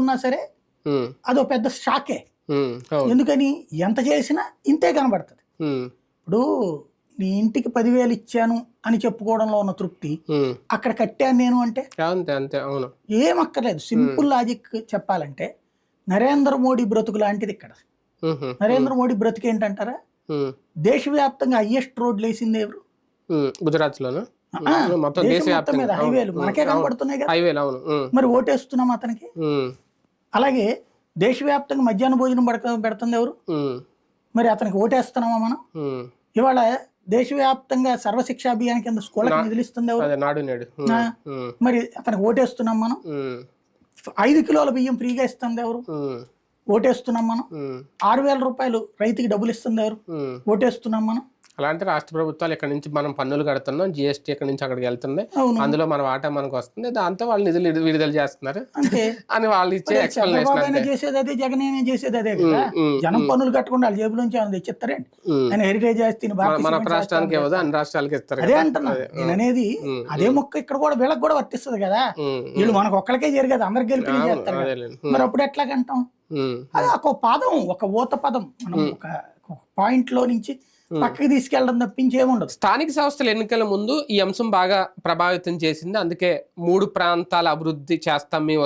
ఉన్నా సరే అదో పెద్ద షాకే. ఎందుకని ఎంత చేసినా ఇంతే కనబడుతుంది. ఇప్పుడు నీ ఇంటికి 10,000 ఇచ్చాను అని చెప్పుకోవడంలో ఉన్న తృప్తి అక్కడ కట్టాను నేను అంటే ఏం అక్కర్లేదు. సింపుల్ లాజిక్ చెప్పాలంటే నరేంద్ర మోడీ బ్రతుకు లాంటిది ఇక్కడ. నరేంద్ర మోడీ బ్రతుకు ఏంటంటారా, దేశవ్యాప్తంగా హైయెస్ట్ రోడ్లు వేసింది ఎవరు? గుజరాత్ లోను మీద హైవేలు మనకే కనబడుతున్నాయి కదా, మరి ఓటేస్తున్నాం అతనికి. అలాగే దేశవ్యాప్తంగా మధ్యాహ్న భోజనం పెడుతుంది ఎవరు? మరి అతనికి ఓటేస్తున్నామా మనం? ఇవాళ దేశవ్యాప్తంగా సర్వశిక్ష అభియాన్ కింద స్కూళ్ళకి నిధులిస్తుంది ఎవరు? మరి అతనికి ఓటేస్తున్నాం మనం. 5 కిలోల బియ్యం ఫ్రీగా ఇస్తుంది ఎవరు? ఓటేస్తున్నాం మనం. 6,000 రూపాయలు రైతుకి డబ్బులు ఇస్తుంది ఎవరు? ఓటేస్తున్నాం మనం. అలాంటి రాష్ట్ర ప్రభుత్వాలు ఇక్కడ నుంచి మనం పన్నులు కడుతున్నాం, జిఎస్టీ ఎక్కడి నుంచి అక్కడికి వెళ్తుంది, అందులో మన వాటా మనకు వస్తుంది, దాంతో వాళ్ళు నిధులు విడుదల చేస్తున్నారు అని వాళ్ళు ఇచ్చే ఎక్స్ప్లెనేషన్. చేసేది అదే, జగన్ చేసేది అదే కదా. జనం పన్నులు కట్టకుండా వాళ్ళ జేబులోంచి ఏమైనా తెచ్చిస్తారండి? ఆయన హెరిటేజ్ ఆస్తిని మన రాష్ట్రానికి ఇవ్వదు, అన్ని రాష్ట్రాలకి ఇస్తారు. అదే అంటున్నా నేను అనేది. అదే మొక్క ఇక్కడ కూడా వీళ్ళకి కూడా వర్తిస్తుంది కదా. వీళ్ళు మనకు ఒక్కడికే జరగదు, అందరికి గెలిపి చేస్తారు. మరి అప్పుడు ఎట్లాగంటాం? అది ఒక పదం, ఒక ఊత పదం. మనం ఒక పాయింట్ లో నుంచి పక్కకి తీసుకెళ్ళడం తప్పించేముండదు. స్థానిక సంస్థల ఎన్నికల ముందు ఈ అంశం బాగా ప్రభావితం చేసింది. అందుకే 3 ప్రాంతాల అభివృద్ధి చేస్తాం మేము